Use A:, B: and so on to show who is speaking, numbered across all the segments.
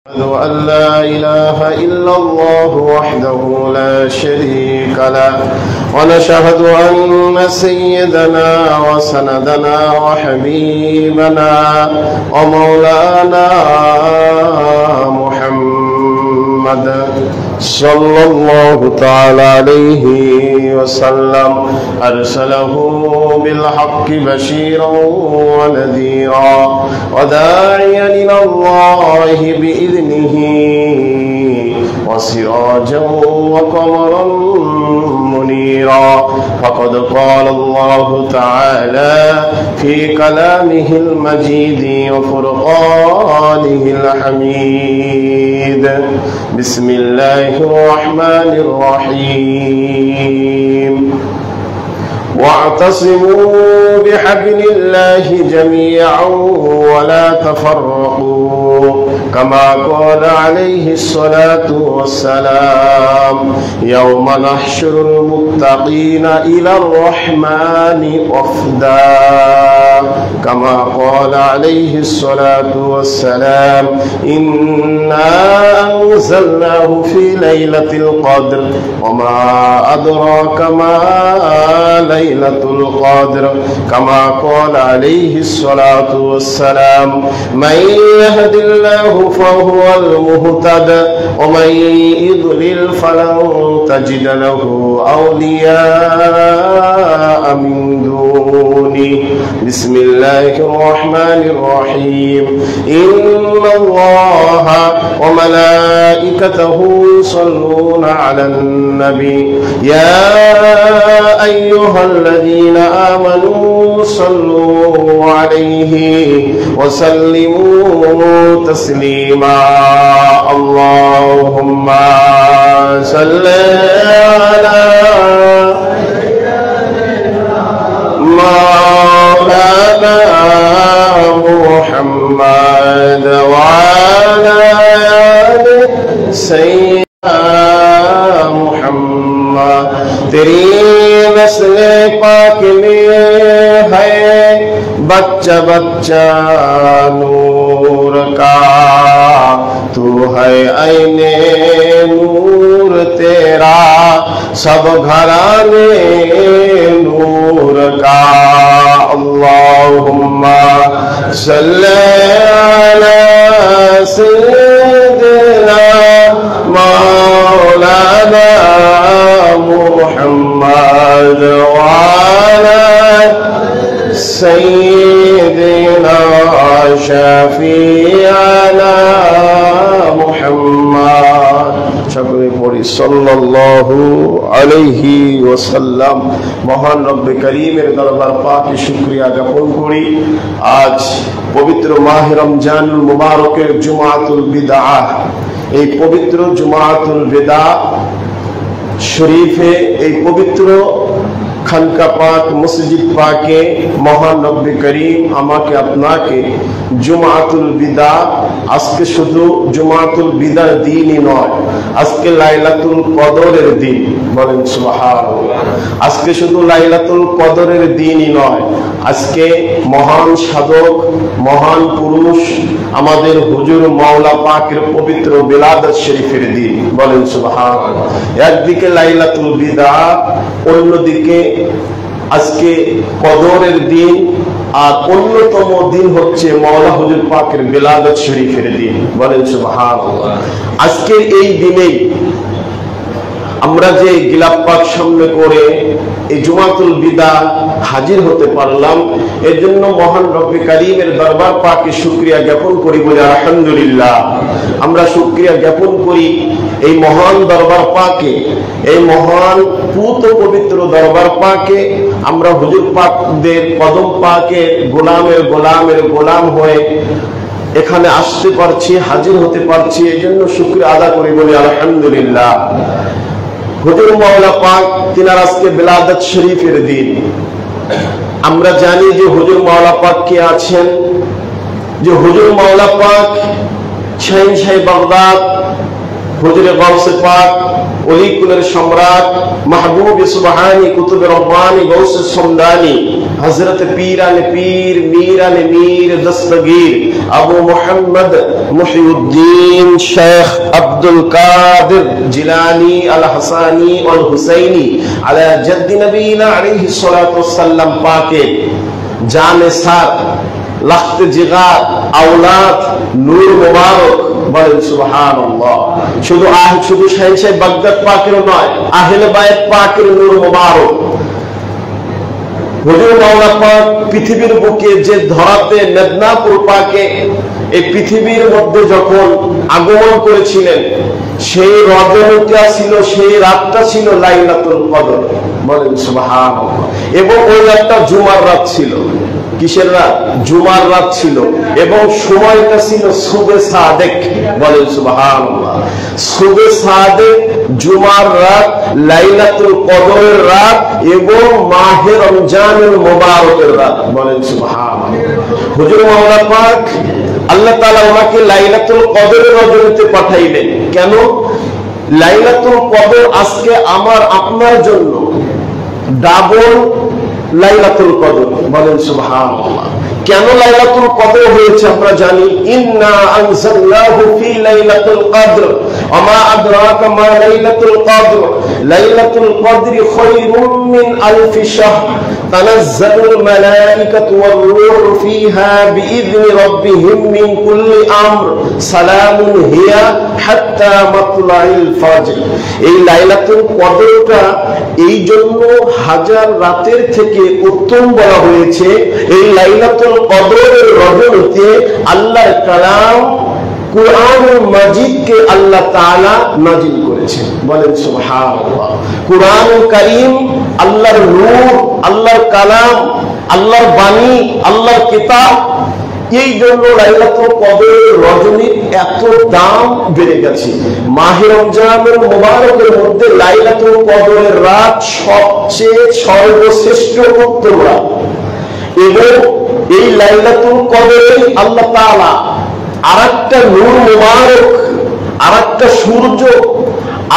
A: أشهد أن لا إله إلا الله وحده لا شريك له ونشهد أن سيدنا وسندنا وحبيبنا ومولانا محمد صلى الله تعالى عليه وسلم أرسله بالحق بشيرا ونذيرا وداعيا إلى الله بإذنه وسراجا وقمرا منيرا فقد قال الله تعالى في كلامه المجيد وفرقانه الحميد بسم الله الرحمن الرحيم واعتصموا بحبل الله جميعا ولا تفرقوا كما قال عليه الصلاة والسلام يوم نحشر المتقين إلى الرحمن وفدا كما قال عليه الصلاة والسلام إنا أنزلناه في ليلة القدر وما أدراك ما ليلة القدر كما قال عليه الصلاة والسلام من يهد الله فهو المهتد ومن يضلل فلن تجد له أولياء من دونه بسم الله الرحمن الرحيم إن الله وملائكته يصلون على النبي يا أيها الذين آمنوا صلوا عليه وسلموا تسليما اللهم صل على مولانا محمد وعلى آل سيدنا محمد तेरी नस्ल पाक में है बच्चा बच्चा नूर का तू है ऐने नूर तेरा सब घराने नूर का अल्लाहुम्मा सल्ली अला सय्यिदिना मौलाना मुहम्मद वाला सय्यिदिना शफीअना मुहम्मद সকলে পড়ি সাল্লাল্লাহু আলাইহি ওয়াসাল্লাম। মহান রব্বে করিমের দরবার পাকে শুকরিয়া জ্ঞাপন করি। আজ পবিত্র মাহে রমজানুল মুবারকের জুমাতুল বিদআহ, এই পবিত্র জুমাতুল বিদা শরীফে, এই পবিত্র খানকা পাক মসজিদ পাকে মহান রব্বে করিম আমাকে আপনাকে জুমাতুল বিদা, আজকে শুধু জুমাতুল বিদার দিনই নয়, আজকে লাইলাতুল কদরের দিন। বলেন সুবহানাল্লাহ। আজকে শুধু লাইলাতুল কদরের দিনই নয়, আজকে মহান সাধক, মহান পুরুষ আমাদের হুজুর মাওলা পাকের পবিত্র বিলাদত শরীফের দিন। বলেন সুবহানাল্লাহ। একদিকে লাইলাতুল বিদা, অন্যদিকে আজকে কদরের দিন, আর অন্যতম দিন হচ্ছে মাওলা হুজুর পাকের বিলাদত শরীফের দিন। বলেন সুবহানাল্লাহ। আজকের এই দিনেই আমরা যে গিলাপ পাক সামনে করে এই জুমাতুল বিদা হাজির হতে পারলাম, এর জন্য মহান রব্বে কারীমের দরবার পাকে শুকরিয়া জ্ঞাপন করি, বলে আলহামদুলিল্লাহ। আমরা শুকরিয়া জ্ঞাপন করি এই মহান দরবার পাকে, এই মহান পুত পবিত্র দরবার পাকে আমরা হুজুর পাকদের কদম পাকে গোলামের গোলামের গোলাম হয়ে এখানে আসতে পারছি, হাজির হতে পারছি, এই জন্য শুকরিয়া আদা করি, বলি আলহামদুলিল্লাহ। হুজুর মাওলা পাক তিনার আজকে বিলাদত শরীফের দিন। আমরা জানি যে হুজুর মাওলা পাক কে আছেন, যে হুজুর মাওলা পাক শাহিনশাহ বাগদাদ, হুজুরে গাউসে পাক, ওলি কুলের সম্রাট, মাহবুব সুবহানি, কুতুব রব্বানি, গাউসে সমদানি, हजरत पीरान पीर मीरान मीर दस्तगीर अबू मोहम्मद मुहिउद्दीन शेख अब्दुल कादिर जिलानी अल हसानी अल हुसैनी अला जद्दी नबीना अलैहिस्सलातु वस्सलाम पाके जाने सार लख्त जिगार औलाद नूर मुबारक বলেন সুবহানাল্লাহ। শুধু শাহিন সাহেব বাগদাদ পাকের নয়, আহলে বায়ত পাকের নূর মুবারক। হুজুর মাওলা পাক পৃথিবীর বুকে যে ধরাতে মেদিনীপুর পাকে এই পৃথিবীর মধ্যে যখন আগমন করেছিলেন, সেই রজনীটা ছিল, সেই রাতটা ছিল লাইলাতুল কদর, বলেন সুবহানাল্লাহ। এবং ওই রাতটা জুমার রাত ছিল। কিসের রাত? জুমার রাত ছিল। এবং সময়টা ছিল সুবে সাদেক, বলেন সুবহানাল্লাহ। সুবে সাদেক, জুমার রাত, লাইলাতুল কদরের রাত এবং মাহে রমজানুল মুবারকের রাত, বলেন সুবহানাল্লাহ। হুজুর মাওলা পাক আল্লাহ তাআলা ওনাকে লাইলাতুল কদরের রজনীতে পাঠাইলেন। কেন? লাইলাতুল কদর আজকে আমার আপনার জন্য ডাবল লাইলাতুল কদর, বলেন সুবহানাল্লাহ। কেন লাইলাতুল কদর হয়েছে আমরা জানি। ইন্না আনজালনাহু ফি লাইলাতুল কদর ওয়া মা আদরাকা মা লাইলাতুল কদর লাইলাতুল কদরি খায়রুম মিন আলফি শাহর তানাজ্জালুল মালায়েকাতু ওয়ার রূহু ফিহা বিইذনি রাব্বিহিম মিন কুল্লি আমর সালামুন হিয়া হাত্তা মাতলাইল ফজর। এই লাইলাতুল কদরটা এই জন্য হাজার রাতের থেকে উত্তম বলা হয়েছে। এই লাইলাতুল কদরের রজনীতে আল্লাহর কালাম কুরআনুল মাজিদকে আল্লাহ তাআলা নাজিল করেছেন, বলেন সুবহানাল্লাহ। কুরআনুল কারীম আল্লাহর নূর, আল্লাহর কালাম, আল্লাহর বাণী, আল্লাহর কিতাব। এই জন্য লাইলাতুল কদরের রজনীর এত দাম বেড়ে গেছে। মাহে রমজানুল মুবারকের মধ্যে লাইলাতুল কদরের রাত সবচেয়ে সর্বশ্রেষ্ঠ উত্তম রাত। এবং এই লাইলাতুল কদরে আল্লাহ তাআলা আরেকটা নূর মুবারক, আরেকটা সূর্য,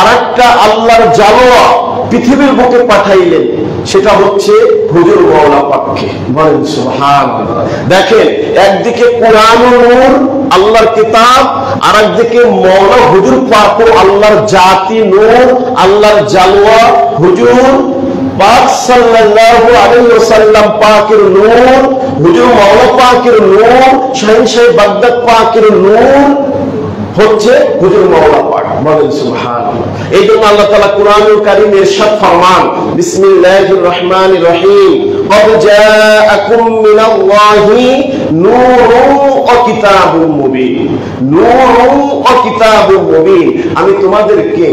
A: আরেকটা আল্লাহর জালোয়া পৃথিবীর বুকে পাঠাইলেন। সেটা হচ্ছে হুজুর মাওলা পাককে, বলেন সুবহানাল্লাহ। দেখেন, একদিকে কোরআন ও নূর, আল্লাহর কিতাব, আর একদিকে মাওলা হুজুর পাক ও আল্লাহর জাতি নূর, আল্লাহর জালোয়া হুজুর পাক সাল্লাল্লাহু আলাইহি ওয়াসাল্লাম পাকের নূর, হুজুর মাওলা পাকের নূর, শাহিন সাহেব বাগদাদ পাকের নূর হচ্ছে হুজুর মাওলা পাক, বলেন সুবহানাল্লাহ। এই জন্য আল্লাহ তাআলা কুরআনুল কারীমে ইরশাদ ফরমান, বিসমিল্লাহির রহমানির রহিম, ক্বাদ জাআকুম মিনাল্লাহি নূরুন ওয়া কিতাবুম মুবিন। নূরুন ওয়া কিতাবুম মুবিন, আমি তোমাদেরকে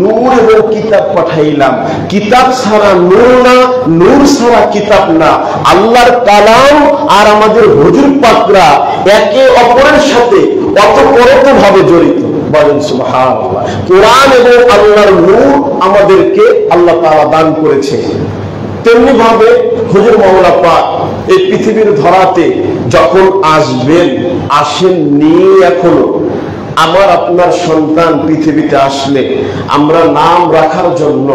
A: নূর এবং কিতাব পাঠাইলাম। কিতাব ছাড়া নূর না, নূর ছাড়া কিতাব না। আল্লাহর কালাম আর আমাদের হুজুর পাকরা একে অপরের সাথে ওতপ্রোতভাবে জড়িত, বলেন সুবহানাল্লাহ। কোরআন এবং আল্লাহর নূর আমাদেরকে আল্লাহ তাআলা দান করেছে। তেমনি ভাবে হুজুর মাওলা পাক এই পৃথিবীর ধরাতে যখন আসবেন, আসেননি এখনো। আমার আপনার সন্তান পৃথিবীতে আসলে আমরা নাম রাখার জন্য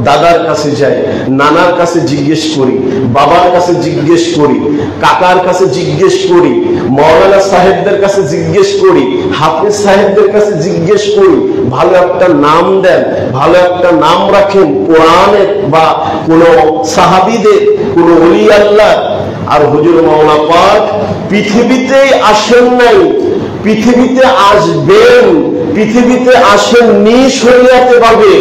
A: দাদার কাছে যাই, নানার কাছে জিজ্ঞেস করি, বাবার কাছে জিজ্ঞেস করি, কাকার কাছে জিজ্ঞেস করি, মাওলানা সাহেবদের কাছে জিজ্ঞেস করি, হাফেজ সাহেবদের কাছে জিজ্ঞেস করি, ভালো একটা নাম দেন, ভালো একটা নাম রাখেন কোরআনের বা কোন সাহাবীদের, কোন ওলি আল্লাহ। আর হুজুর মাওলা পাক পৃথিবীতেই আসেন নাই, পৃথিবীতে আসবেন, পৃথিবীতে আসেননি শরীয়তে ভাবে।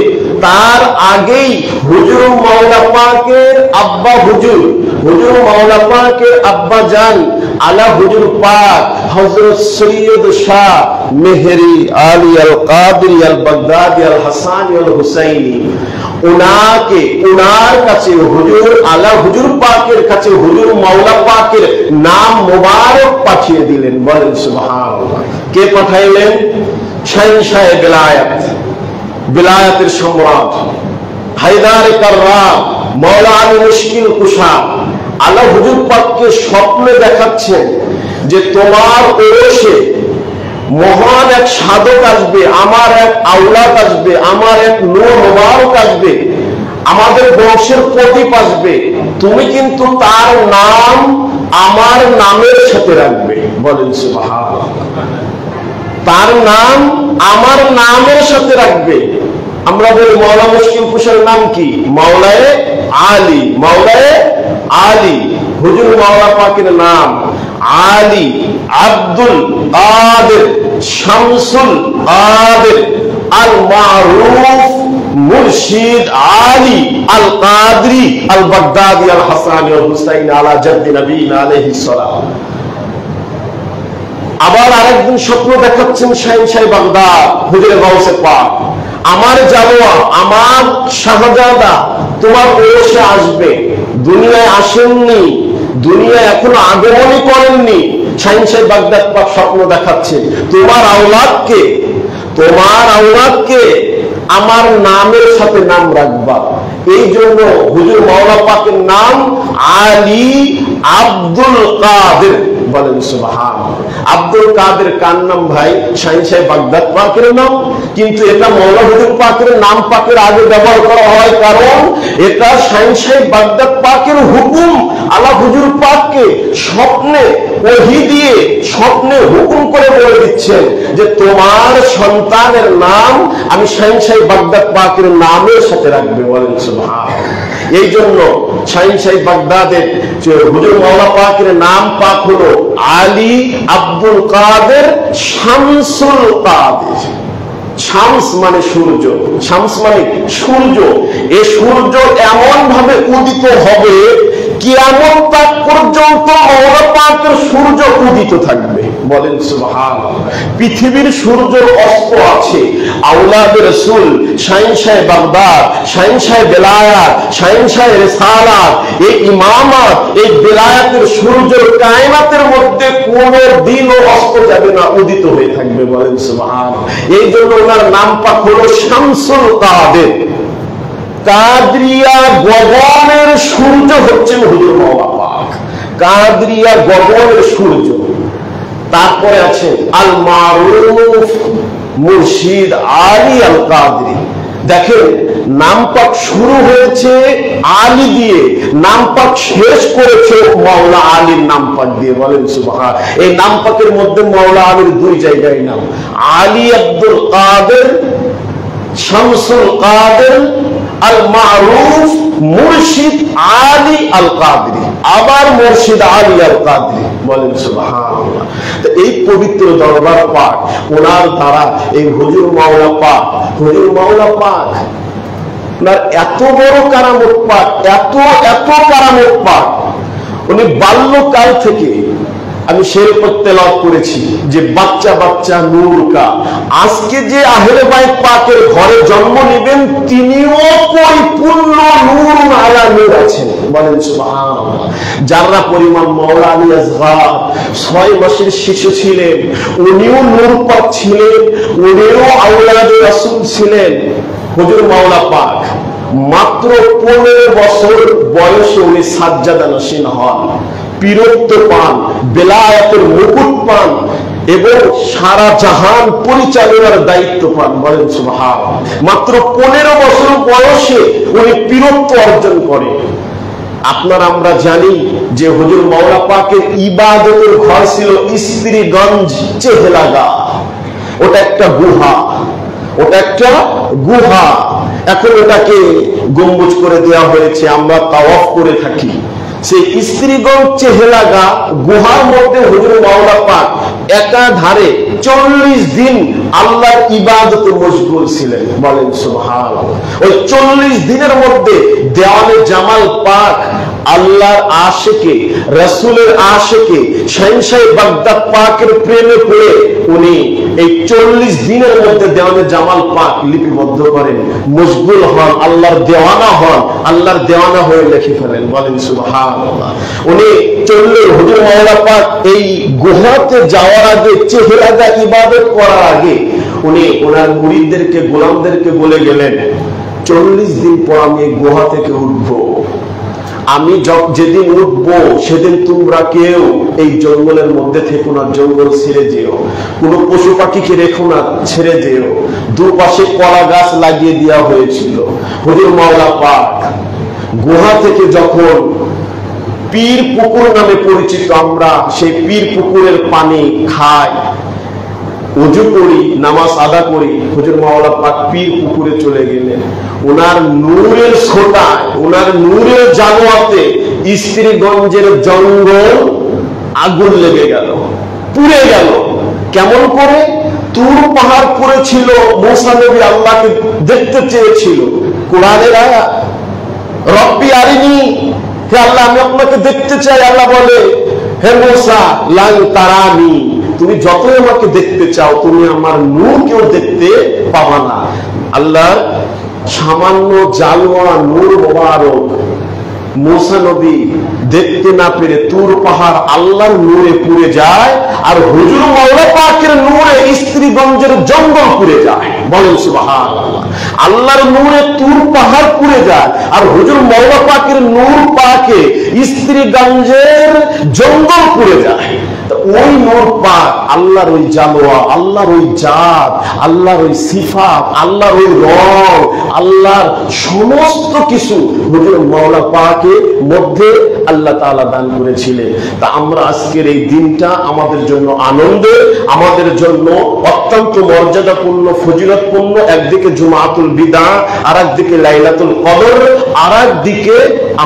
A: তার আগেই হুজুর মাওলা পাকের আব্বা হুজুর, হুজুর মাওলা পাকের আব্বা জান আলা হুজুর পাক হযরত সৈয়দ শাহ মেহেরি আলী আল কাদরি আল বাগদাদি আল হাসানি আল হুসাইনি, উনার কাছে হুজুর আলা হুজুর পাকের কাছে হুজুর মাওলা পাকের নাম মোবারক পাঠিয়ে দিলেন, বলেন সুবহানাল্লাহ। কে পাঠাইলেন? শাহিন সাহেব বেলায়েত, বিলায়াতের সম্রাট হায়দার কাররাম, মাওলা আলী মুশকিল কুশা আলা হুজুর পাককে স্বপ্নে দেখাচ্ছেন যে তোমার ওরসে মহান এক সাধক আসবে, আমার এক আওলাদ আসবে, আমার এক নূর মুবারক আসবে। আমাদের বংশের প্রদীপ আসবে, তুমি কিন্তু তার নাম আমার নামের সাথে রাখবে। বলেন সুবহানাল্লাহ। তার নাম আমার নামের সাথে রাখবে। আমরা বলি মাওলা মুশকিল কুশার নাম কি? মাওলায়ে আলী। মাওলায়ে আলী, হুজুর মাওলা পাকের নাম আলী আব্দুল কাদের শামসুল কাদের আল মারুফ মুর্শিদ আলী আল কাদরি আল বাগদাদি আল হাসানি আল হুসাইন আলা জাদ্দি নবীনা আলাইহিস সালাম। আবার আরেকদিন স্বপ্ন দেখাচ্ছেন শাহিনশাহ বাগদাদ হুজুর গাউসে পাক, আমার জানোয়া আমার শাহজাদা তোমার ওরসে আসবে, দুনিয়ায় আসেননি, দুনিয়ায় এখনো আগমনই করেননি। শাহিনশাহ বাগদাদ পাক স্বপ্ন দেখাচ্ছেন তোমার আওলাদকে আমার নামের সাথে নাম রাখবা। এই জন্য হুজুর মাওলা পাকের নাম আলী আব্দুল কাদের। বলেন সুবহানাল্লাহ। আব্দুল কাদের কার নাম ভাই? শাহিনশাহ বাগদাদ পাকের নাম, কিন্তু এটা মাওলা হুজুর পাকের নাম পাকের আগে ব্যবহার করা হয়, কারণ এটা শাহিনশাহ বাগদাদ পাকের হুকুম। আল্লাহ হুজুর পাককে স্বপ্নে ওহী দিয়ে স্বপ্নে হুকুম করে বলে দিচ্ছেন যে তোমার সন্তানের নাম আমি শাহিনশাহ বাগদাদ পাকের নামের সাথে রাখবে। বলেন সুবহানাল্লাহ। এই জন্য শাহিনশাহ বাগদাদের হুজুর মাওলা পাকের নাম পাক হলো আলী আব্দুল কাদের শামসুল কাদের। শামস মানে সূর্য, শামস মানে সূর্য। এই সূর্য এমন ভাবে উদিত হবে কিয়ামত তাক পর্যন্ত মাওলা পাকের সূর্য উদিত থাকবে। বলেন সুবহানাল্লাহ। পৃথিবীর সূর্যের অস্ত আছে, আওলাদ রাসূল শাহিনশাহ বাগদাদ, শাহিনশাহ বেলায়াত, শাহিনশাহ রিসালাত, এই ইমামাত, এই বেলায়াতের সূর্যের কায়নাতের মধ্যে কোন দিনও অস্ত যাবে না, উদিত হয়ে থাকবে। বলেন সুবহানাল্লাহ। এই জন্য ওনার নাম পাক হলো শামসুল কাদের। কাদরিয়া গগনের সূর্য হচ্ছেন হুজুর মাওলা পাক, কাদরিয়া গগনের সূর্য। তারপরে আছে আল মারুফ মুর্শিদ আলী আল কাদরি। দেখেন নাম পাক শুরু হয়েছে আলী দিয়ে, নাম পাক শেষ করেছে মাওলা আলীর নাম পাক দিয়ে। বলেন সুবহান। এই নাম পাকের মধ্যে মাওলা আলীর দুই জায়গায় নাম, আলী আব্দুল কাদের শামসুল কাদের আল মারুফ মুর্শিদ আলী আল কাদরি, আবার মুর্শিদ আলী আল কাদরি। বলেন সুবহানাল্লাহ। তো এই পবিত্র দরবার পাক ওনার দ্বারা এই হুজুর মাওলা পাক ওনার এত বড় কারামত পাক, এত কারামত পাক। উনি বাল্যকাল থেকে, আমি শের তেলাওয়াত করেছি যে বাচ্চা বাচ্চা নূর কা, আজকে যে আহলে বাইত পাকের ঘরে জন্ম নেবেন তিনিও পরিপূর্ণ নূর আলা নূর আছেন। বলেন সুবহানাল্লাহ। যারা পরিমাণ মাওলা আলী আসগর 6 মাসের শিশু ছিলেন, উনিও নূর পাক ছিলেন, উনিও আওলাদে রাসূল ছিলেন। হুজুর মাওলা পাক মাত্র 15 বছর বয়সে উনি সাজ্জাদা নশীন হন, পীরত্ব পান, বেলায়েতের মুকুট পান এবং সারা জাহান পরিচালনার দায়িত্ব পান। বলেন সুবহানাল্লাহ। মাত্র 15 বছর বয়সে উনি পীরত্ব অর্জন করেন। আপনারা আমরা জানি যে হুজুর মাওলা পাকের ইবাদতের ঘর ছিল স্ত্রীগঞ্জ চেহলাগা। ওটা একটা গুহা, এখন ওটাকে গম্বুজ করে দেওয়া হয়েছে, আমরা তাওয়াফ করে থাকি। সেই স্ত্রীগঞ্জ চেহলাগা গুহার মধ্যে হুজুর মাওলা পাক একাধারে 40 দিন আল্লাহর ইবাদতে মশগুল ছিলেন। বলেন সুবহানাল্লাহ। ওই 40 দিনের মধ্যে দেওয়ানে জামাল পাক আল্লাহর আশিকে, রাসূলের আশিকে, শাহিনশাহ বাগদাদ পাকের প্রেমে পড়ে উনি এই 40 দিনের মধ্যে দেওয়ানে জামাল পাক লিপিবদ্ধ করেন, মশগুল হন, আল্লাহর দেওয়ানা হন, আল্লাহর দেওয়ানা হয়ে লিখে ফেলেন। বলেন সুবহানাল্লাহ। উনি চললেন, হুজুর মাওলা পাক এই গুহাতে যাওয়ার আগে, চেহরাগা ইবাদত করার আগে উনি ওনার মুরিদদেরকে, গোলামদেরকে বলে গেলেন 40 দিন পর আমি এই গুহা থেকে উঠবো, আমি যেদিন উঠবো সেদিন তোমরা কেউ এই জঙ্গলের মধ্যে থেকো না, জঙ্গল ছেড়ে যেও, কোনো পশু পাখিকে রেখো না, ছেড়ে যেও। দুপাশে কলা গাছ লাগিয়ে দেওয়া হয়েছিল। হুজুর মাওলা পাক গুহা থেকে যখন পীর পুকুর নামে পরিচিত, আমরা সেই পীর পুকুরের পানি খাই, ওযু করি, নামাজ আদা করি, হুজুর মাওলা পাক পীর পুকুরে চলে গেলেন। ওনার নূরের ছোটায়, ওনার নূরের জানোয়াতে স্ত্রীগঞ্জের জঙ্গল আগুন লেগে গেল, পুড়ে গেল। কেমন করে? তুর পাহাড় পড়েছিল, মুসা নবী আল্লাহকে দেখতে চেয়েছিল। কোরআনের আয়াত, রব্বি আরিনি, হে আল্লাহ আমি আপনাকে দেখতে চাই। আল্লাহ বলে, হে মুসা লান তারানি, তুমি যতই আমাকে দেখতে চাও তুমি আমার নূর কেউ দেখতে পাবা না। আল্লাহ সামান্য জালোয়া নূর মোবারক মুসা নবী দেখতে না পেরে তুর পাহাড় আল্লাহর নূরে পুড়ে যায়, আর হুজুর মাওলা পাকের নূরে স্ত্রীগঞ্জের জঙ্গল পুড়ে যায়। বলেন সুবহানাল্লাহ। আল্লাহর নূরে তুর পাহাড় পুড়ে যায়, আর হুজুর মাওলা পাকের নূর পাকে স্ত্রীগঞ্জের জঙ্গল পুড়ে যায়। ওই নূর পাক, আল্লাহর ওই জালোয়া, আল্লাহর ওই জাত, আল্লাহর ওই সিফাত, আল্লাহর ওই রং, আল্লাহর সমস্ত কিছু হুজুর মাওলা পাকের মধ্যে আল্লাহ তাআলা দান করেছিলেন। তা আমরা আজকের এই দিনটা আমাদের জন্য আনন্দের, আমাদের জন্য অত্যন্ত মর্যাদাপূর্ণ, ফজিলতপূর্ণ। একদিকে জুমাতুল বিদা, আর একদিকে লাইলাতুল কদর, আর একদিকে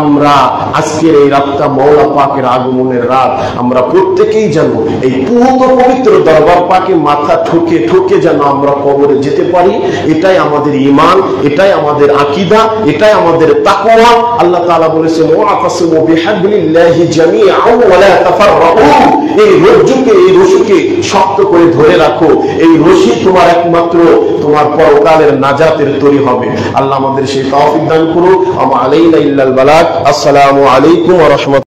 A: আমরা আজকের এই রাতটা মাওলা পাকের আগমনের রাত। আমরা প্রত্যেকেই যেন এই পুত পবিত্র দরবার পাকে মাথা ঠুকে ঠুকে যেন আমরা কবরে যেতে পারি। এটাই আমাদের ঈমান, এটাই আমাদের আকীদা, এটাই আমাদের তাকওয়া। আল্লাহ তাআলা বলেছেন, ওয়াতাসিমু বিহাবলিল্লাহি জামিআন ওয়া লা তাফাররাকু, এই রজ্জুকে, এই রশিকে শক্ত করে ধরে রাখো। এই রশি তোমার একমাত্র তোমার পরকালের নাজাতের তরি হবে। আল্লাহ আমাদের সেই তৌফিক দান করুন। আমা আলাইনা ইল্লাল বালাগ। আসসালামু আলাইকুম ওয়া রাহমাতুল্লাহ।